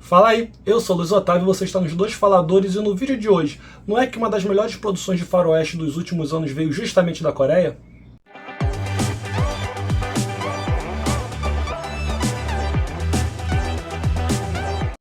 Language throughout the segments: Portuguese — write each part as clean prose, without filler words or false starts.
Fala aí, eu sou o Luiz Otávio e você está nos Dois Faladores e no vídeo de hoje, não é que uma das melhores produções de faroeste dos últimos anos veio justamente da Coreia?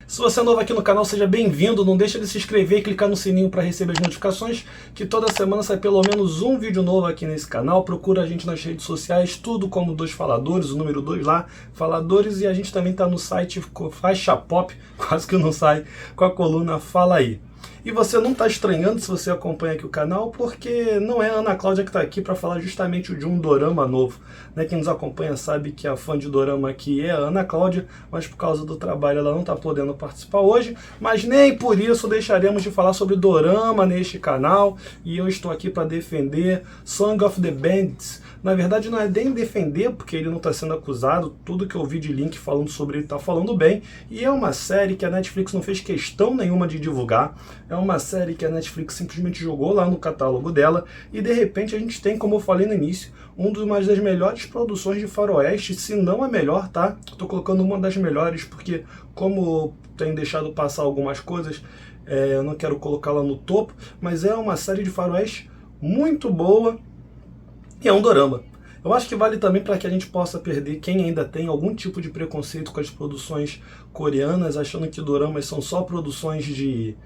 Se você é novo aqui no canal, seja bem-vindo, não deixa de se inscrever e clicar no sininho para receber as notificações, que toda semana sai pelo menos um vídeo novo aqui nesse canal. Procura a gente nas redes sociais, tudo como Dois Faladores, o número 2 lá, Faladores, e a gente também está no site Faixa Pop, quase que não sai, com a coluna Fala Aí. E você não está estranhando se você acompanha aqui o canal, porque não é a Ana Cláudia que está aqui para falar justamente de um dorama novo. Né? Quem nos acompanha sabe que a fã de dorama aqui é a Ana Cláudia, mas por causa do trabalho ela não está podendo participar hoje, mas nem por isso deixaremos de falar sobre dorama neste canal, e eu estou aqui para defender Song of the Bandits. Na verdade não é nem defender, porque ele não está sendo acusado, tudo que eu vi de link falando sobre ele está falando bem, e é uma série que a Netflix não fez questão nenhuma de divulgar, é uma série que a Netflix simplesmente jogou lá no catálogo dela, e de repente a gente tem, como eu falei no início, uma das melhores produções de faroeste, se não a melhor, tá? Estou colocando uma das melhores, porque como tem deixado passar algumas coisas, eu não quero colocá-la no topo, mas é uma série de faroeste muito boa, e é um dorama. Eu acho que vale também para que a gente possa perder quem ainda tem algum tipo de preconceito com as produções coreanas, achando que doramas são só produções de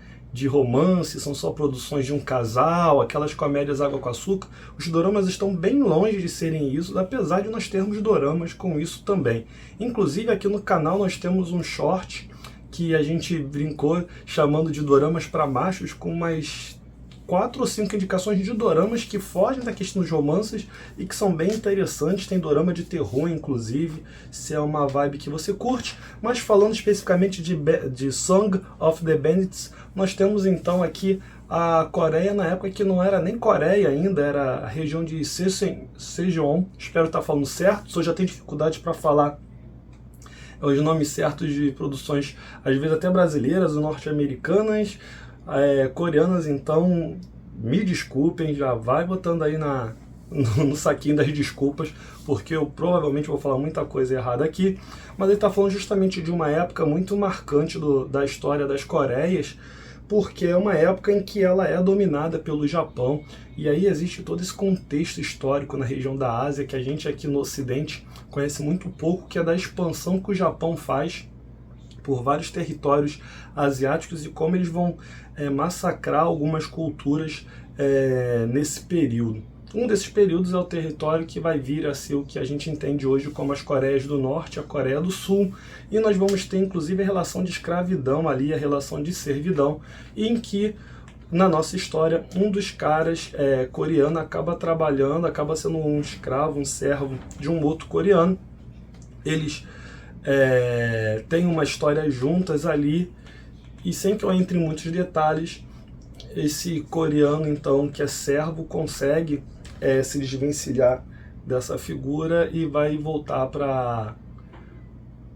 romance, são só produções de um casal, aquelas comédias água com açúcar. Os doramas estão bem longe de serem isso, apesar de nós termos doramas com isso também. Inclusive aqui no canal nós temos um short que a gente brincou chamando de doramas para machos, com umas 4 ou 5 indicações de doramas que fogem da questão dos romances e que são bem interessantes. Tem dorama de terror, inclusive, se é uma vibe que você curte. Mas falando especificamente de Song of the Bandits, nós temos então aqui a Coreia na época que não era nem Coreia ainda, era a região de Sejong. Espero estar falando certo, só já tenho dificuldade para falar os nomes certos de produções, às vezes até brasileiras ou norte-americanas. Coreanas, então me desculpem, já vai botando aí no saquinho das desculpas, porque eu provavelmente vou falar muita coisa errada aqui, mas ele está falando justamente de uma época muito marcante da história das Coreias, porque é uma época em que ela é dominada pelo Japão, e aí existe todo esse contexto histórico na região da Ásia que a gente aqui no Ocidente conhece muito pouco, que é da expansão que o Japão faz por vários territórios asiáticos e como eles vão massacrar algumas culturas nesse período. Um desses períodos é o território que vai vir a ser o que a gente entende hoje como as Coreias do Norte e a Coreia do Sul, e nós vamos ter inclusive a relação de escravidão ali, a relação de servidão, em que na nossa história um dos caras coreano acaba trabalhando, acaba sendo um escravo, um servo de um outro coreano. Eles tem uma história juntas ali, e sem que eu entre em muitos detalhes, esse coreano então que é servo consegue se desvencilhar dessa figura e vai voltar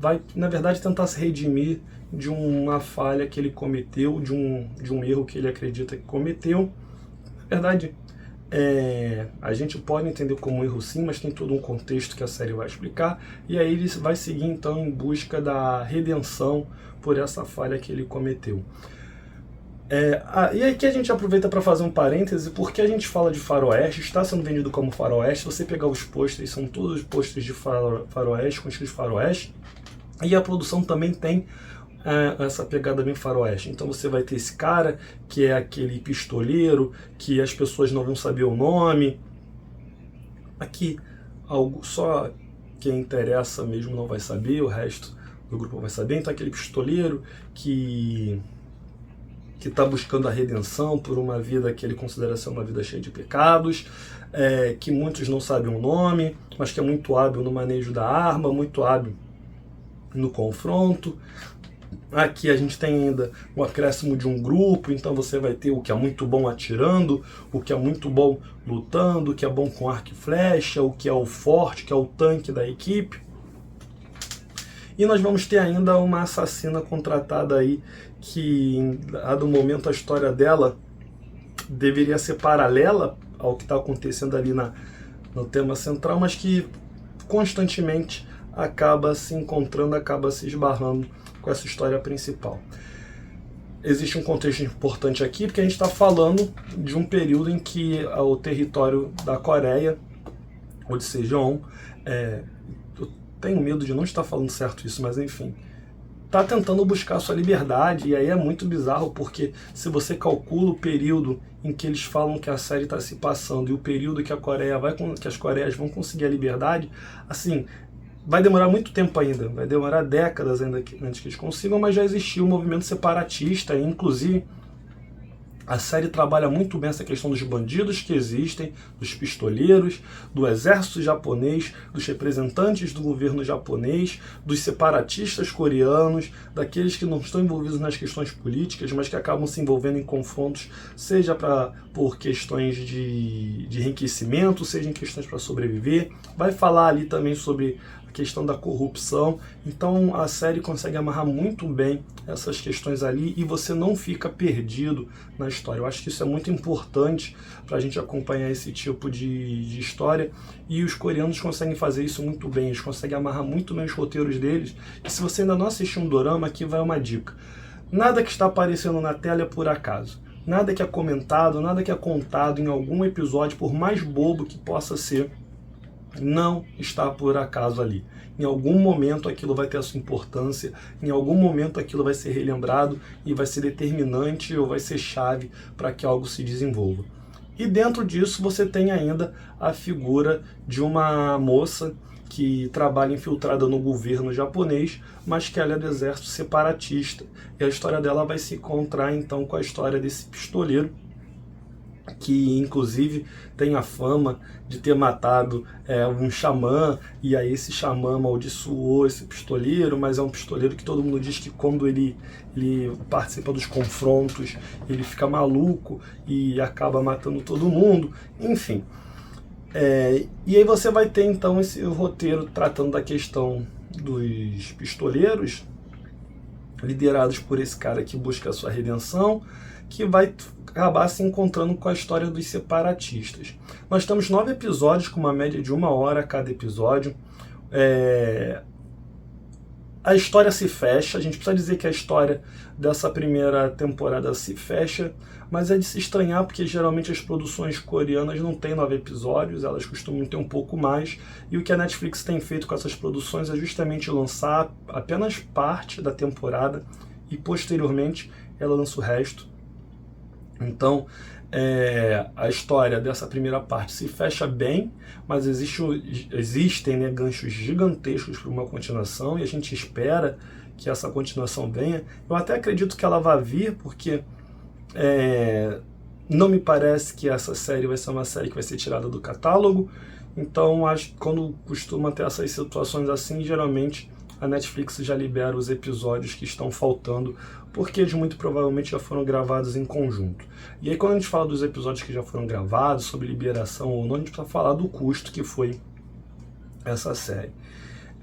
vai na verdade tentar se redimir de uma falha que ele cometeu, de um erro que ele acredita que cometeu. Na verdade, a gente pode entender como um erro sim, mas tem todo um contexto que a série vai explicar, e aí ele vai seguir então em busca da redenção por essa falha que ele cometeu. E aí que a gente aproveita para fazer um parêntese, porque a gente fala de faroeste, está sendo vendido como faroeste. Se você pegar os pôsteres, são todos pôsteres de faroeste, com escrito faroeste, e a produção também tem essa pegada bem faroeste. Então você vai ter esse cara que é aquele pistoleiro que as pessoas não vão saber o nome. Aqui só quem interessa mesmo não vai saber, o resto do grupo vai saber. Então aquele pistoleiro que está buscando a redenção por uma vida que ele considera ser uma vida cheia de pecados, que muitos não sabem o nome, mas que é muito hábil no manejo da arma, muito hábil no confronto. Aqui a gente tem ainda o acréscimo de um grupo, então você vai ter o que é muito bom atirando, o que é muito bom lutando, o que é bom com arco e flecha, o que é o forte, que é o tanque da equipe. E nós vamos ter ainda uma assassina contratada aí, que a do momento a história dela deveria ser paralela ao que está acontecendo ali no tema central, mas que constantemente acaba se encontrando, acaba se esbarrando com essa história principal. Existe um contexto importante aqui, porque a gente está falando de um período em que o território da Coreia, ou de Sejong, eu tenho medo de não estar falando certo isso, mas enfim, está tentando buscar a sua liberdade, e aí é muito bizarro, porque se você calcula o período em que eles falam que a série está se passando e o período que que as Coreias vão conseguir a liberdade, assim, vai demorar muito tempo ainda, vai demorar décadas ainda antes que eles consigam, mas já existiu um movimento separatista, e inclusive a série trabalha muito bem essa questão dos bandidos que existem, dos pistoleiros, do exército japonês, dos representantes do governo japonês, dos separatistas coreanos, daqueles que não estão envolvidos nas questões políticas, mas que acabam se envolvendo em confrontos, seja por questões de enriquecimento, seja em questões para sobreviver. Vai falar ali também sobre a questão da corrupção. Então a série consegue amarrar muito bem essas questões ali e você não fica perdido na história. Eu acho que isso é muito importante para a gente acompanhar esse tipo de história, e os coreanos conseguem fazer isso muito bem, eles conseguem amarrar muito bem os roteiros deles. E se você ainda não assistiu um dorama, aqui vai uma dica: nada que está aparecendo na tela é por acaso. Nada que é comentado, nada que é contado em algum episódio, por mais bobo que possa ser, não está por acaso ali. Em algum momento aquilo vai ter a sua importância, em algum momento aquilo vai ser relembrado e vai ser determinante ou vai ser chave para que algo se desenvolva. E dentro disso você tem ainda a figura de uma moça que trabalha infiltrada no governo japonês, mas que ela é do exército separatista. E a história dela vai se encontrar então com a história desse pistoleiro, que inclusive tem a fama de ter matado um xamã, e aí esse xamã amaldiçoou esse pistoleiro, mas é um pistoleiro que todo mundo diz que quando ele participa dos confrontos, ele fica maluco e acaba matando todo mundo, enfim. E aí você vai ter então esse roteiro tratando da questão dos pistoleiros, liderados por esse cara que busca a sua redenção, que vai acabar se encontrando com a história dos separatistas. Nós temos 9 episódios com uma média de 1 hora cada episódio. A história se fecha, a gente precisa dizer que a história dessa primeira temporada se fecha, mas é de se estranhar porque geralmente as produções coreanas não têm 9 episódios, elas costumam ter um pouco mais, e o que a Netflix tem feito com essas produções é justamente lançar apenas parte da temporada e posteriormente ela lança o resto. Então, a história dessa primeira parte se fecha bem, mas existem ganchos gigantescos para uma continuação, e a gente espera que essa continuação venha. Eu até acredito que ela vai vir, porque não me parece que essa série vai ser uma série que vai ser tirada do catálogo. Então, quando costuma ter essas situações assim, geralmente a Netflix já libera os episódios que estão faltando, porque eles muito provavelmente já foram gravados em conjunto. E aí quando a gente fala dos episódios que já foram gravados, sobre liberação ou não, a gente precisa falar do custo que foi essa série.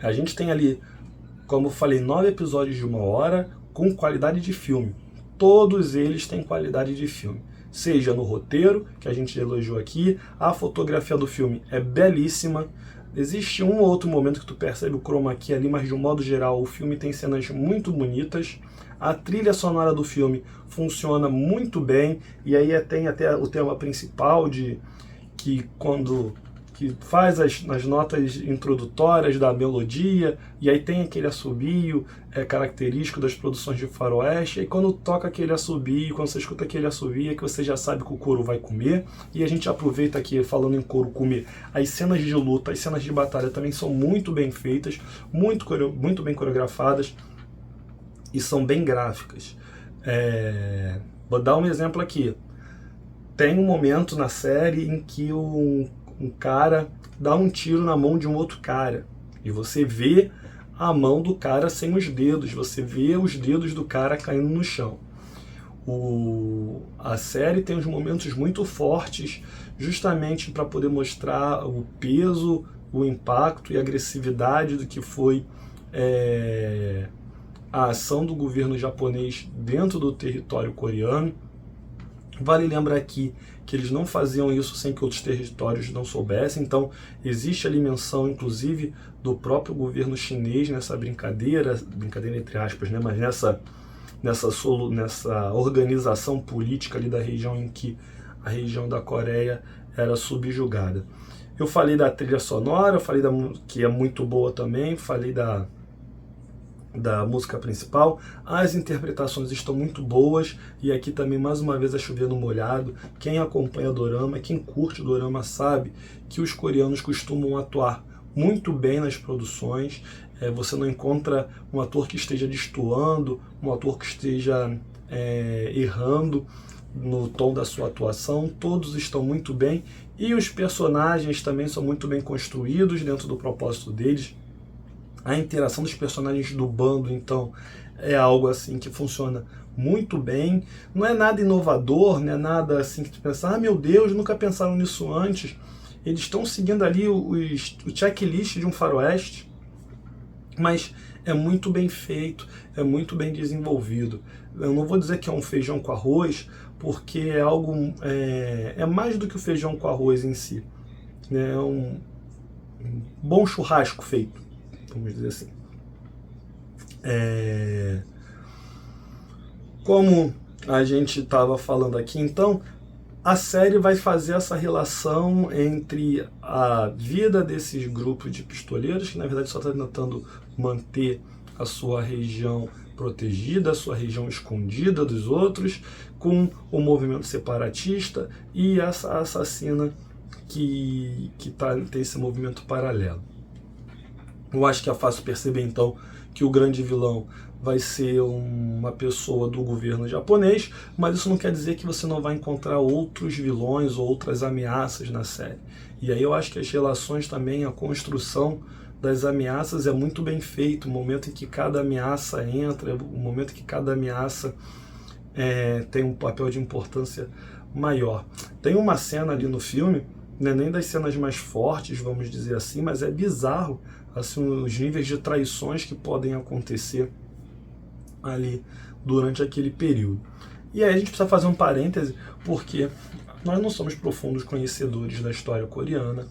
A gente tem ali, como eu falei, 9 episódios de 1 hora com qualidade de filme. Todos eles têm qualidade de filme. Seja no roteiro, que a gente elogiou aqui, a fotografia do filme é belíssima. Existe um ou outro momento que tu percebe o chroma key ali, mas de um modo geral o filme tem cenas muito bonitas. A trilha sonora do filme funciona muito bem, e aí tem até o tema principal que faz as notas introdutórias da melodia, e aí tem aquele assobio característico das produções de faroeste, e aí quando toca aquele assobio, quando você escuta aquele assobio, é que você já sabe que o couro vai comer. E a gente aproveita aqui, falando em couro comer, as cenas de luta, as cenas de batalha também são muito bem feitas, muito bem coreografadas, e são bem gráficas. Vou dar um exemplo aqui. Tem um momento na série em que um cara dá um tiro na mão de um outro cara, e você vê a mão do cara sem os dedos, você vê os dedos do cara caindo no chão. A série tem uns momentos muito fortes, justamente para poder mostrar o peso, o impacto e a agressividade do que foi a ação do governo japonês dentro do território coreano. Vale lembrar aqui que eles não faziam isso sem que outros territórios não soubessem, então existe ali menção, inclusive, do próprio governo chinês nessa brincadeira entre aspas, né, mas nessa organização política ali da região em que a região da Coreia era subjugada. Eu falei da trilha sonora, eu falei que é muito boa também, falei da música principal, as interpretações estão muito boas, e aqui também mais uma vez é chover no molhado. Quem acompanha dorama, quem curte dorama sabe que os coreanos costumam atuar muito bem nas produções. Você não encontra um ator que esteja destoando, um ator que esteja errando no tom da sua atuação. Todos estão muito bem, e os personagens também são muito bem construídos dentro do propósito deles. A interação dos personagens do bando, então, é algo assim que funciona muito bem. Não é nada inovador, não é nada assim que tu pensa, ah, meu Deus, nunca pensaram nisso antes. Eles estão seguindo ali o checklist de um faroeste, mas é muito bem feito, é muito bem desenvolvido. Eu não vou dizer que é um feijão com arroz, porque é algo é mais do que o feijão com arroz em si, né? É um bom churrasco feito, vamos dizer assim. Como a gente estava falando aqui, então, a série vai fazer essa relação entre a vida desses grupos de pistoleiros, que na verdade só está tentando manter a sua região protegida, a sua região escondida dos outros, com o movimento separatista e essa assassina que tem esse movimento paralelo. Eu acho que é fácil perceber então que o grande vilão vai ser uma pessoa do governo japonês, mas isso não quer dizer que você não vai encontrar outros vilões ou outras ameaças na série. E aí eu acho que as relações também, a construção das ameaças é muito bem feito, o momento em que cada ameaça entra, o momento em que cada ameaça tem um papel de importância maior. Tem uma cena ali no filme, não é nem das cenas mais fortes, vamos dizer assim, mas é bizarro assim, os níveis de traições que podem acontecer ali durante aquele período. E aí a gente precisa fazer um parêntese, porque nós não somos profundos conhecedores da história coreana,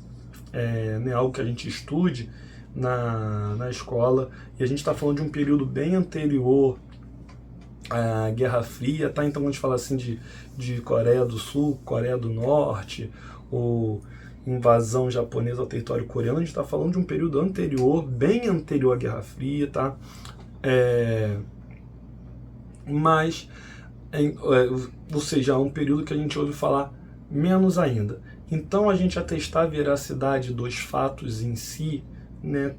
não é algo que a gente estude na escola, e a gente está falando de um período bem anterior à Guerra Fria, tá? Então quando a gente fala assim de Coreia do Sul, Coreia do Norte, ou invasão japonesa ao território coreano, a gente está falando de um período anterior, bem anterior à Guerra Fria, tá? Ou seja, é um período que a gente ouve falar menos ainda. Então a gente atestar a veracidade dos fatos em si, né,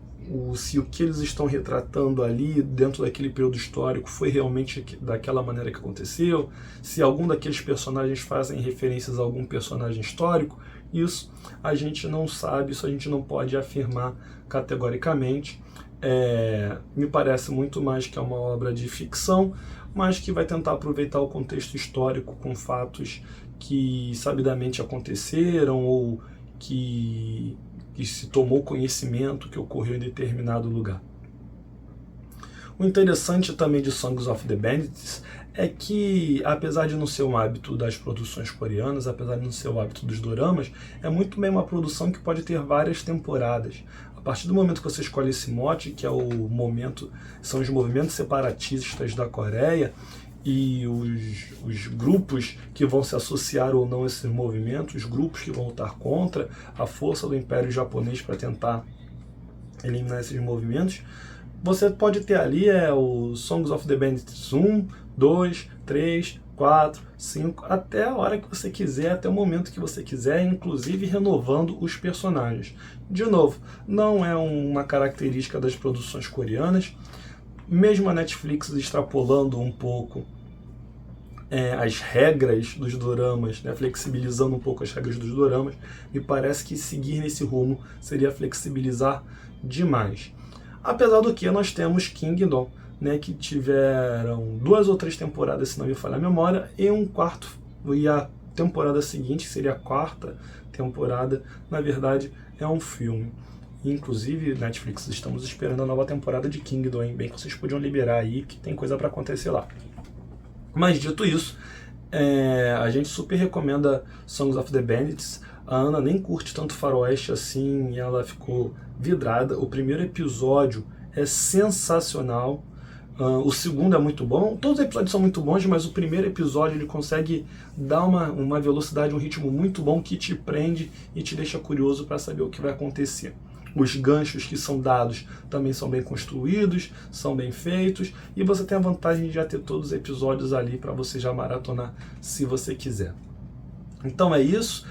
se o que eles estão retratando ali dentro daquele período histórico foi realmente daquela maneira que aconteceu, se algum daqueles personagens fazem referências a algum personagem histórico, isso a gente não sabe, isso a gente não pode afirmar categoricamente. Me parece muito mais que é uma obra de ficção, mas que vai tentar aproveitar o contexto histórico com fatos que sabidamente aconteceram ou que se tomou conhecimento que ocorreu em determinado lugar. O interessante também de Songs of the Bandits é que, apesar de não ser um hábito das produções coreanas, apesar de não ser o hábito dos doramas, é muito bem uma produção que pode ter várias temporadas. A partir do momento que você escolhe esse mote, que é são os movimentos separatistas da Coreia, e os grupos que vão se associar ou não a esses movimentos, os grupos que vão lutar contra a força do Império Japonês para tentar eliminar esses movimentos, você pode ter ali o Songs of the Bandits 1, 2, 3, 4, 5, até a hora que você quiser, até o momento que você quiser, inclusive renovando os personagens. De novo, não é uma característica das produções coreanas, mesmo a Netflix extrapolando um pouco as regras dos doramas, né, flexibilizando um pouco as regras dos doramas, me parece que seguir nesse rumo seria flexibilizar demais. Apesar do que nós temos Kingdom, né, que tiveram 2 ou 3 temporadas, se não me falha a memória, e a temporada seguinte, que seria a 4ª temporada, na verdade é um filme. Inclusive, Netflix, estamos esperando a nova temporada de Kingdom, hein? Bem que vocês podiam liberar aí, que tem coisa para acontecer lá. Mas dito isso, A gente super recomenda Songs of the Bandits. A Ana nem curte tanto faroeste assim e ela ficou vidrada. O primeiro episódio é sensacional. O segundo é muito bom. Todos os episódios são muito bons, mas o primeiro episódio ele consegue dar uma velocidade, um ritmo muito bom que te prende e te deixa curioso para saber o que vai acontecer. Os ganchos que são dados também são bem construídos, são bem feitos, e você tem a vantagem de já ter todos os episódios ali para você já maratonar se você quiser. Então é isso.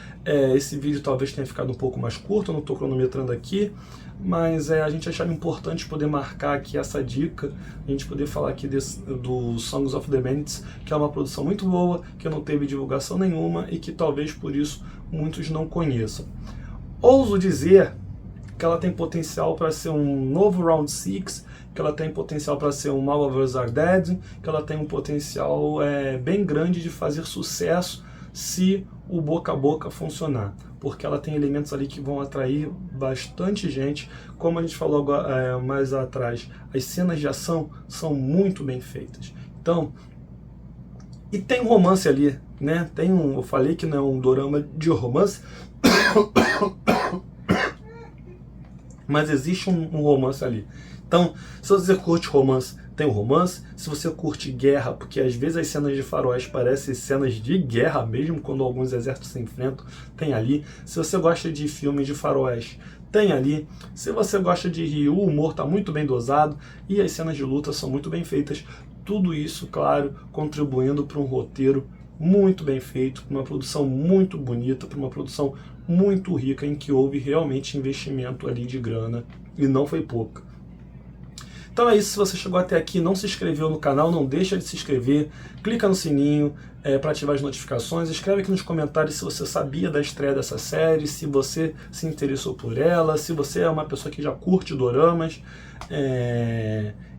Esse vídeo talvez tenha ficado um pouco mais curto, eu não estou cronometrando aqui, mas a gente achava importante poder marcar aqui essa dica, a gente poder falar aqui do Songs of the Bandits, que é uma produção muito boa, que não teve divulgação nenhuma e que talvez por isso muitos não conheçam. Ouso dizer que ela tem potencial para ser um novo Round 6, que ela tem potencial para ser um Marvelous Are Dead, que ela tem um potencial bem grande de fazer sucesso se o boca a boca funcionar, porque ela tem elementos ali que vão atrair bastante gente. Como a gente falou mais atrás, as cenas de ação são muito bem feitas. Então, e tem um romance ali, né? Eu falei que não é um dorama de romance, mas existe um romance ali. Então, se você curte romance, tem um romance. Se você curte guerra, porque às vezes as cenas de faroeste parecem cenas de guerra mesmo, quando alguns exércitos se enfrentam, tem ali. Se você gosta de filmes de faroeste, tem ali. Se você gosta de rir, o humor está muito bem dosado e as cenas de luta são muito bem feitas. Tudo isso, claro, contribuindo para um roteiro muito bem feito, para uma produção muito bonita, para uma produção muito rica, em que houve realmente investimento ali de grana, e não foi pouca. Então é isso, se você chegou até aqui e não se inscreveu no canal, não deixa de se inscrever, clica no sininho para ativar as notificações, escreve aqui nos comentários se você sabia da estreia dessa série, se você se interessou por ela, se você é uma pessoa que já curte doramas,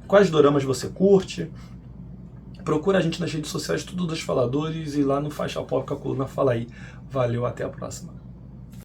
quais doramas você curte. Procura a gente nas redes sociais, tudo dos faladores, e lá no Faixa Pop com a coluna Fala Aí. Valeu, até a próxima.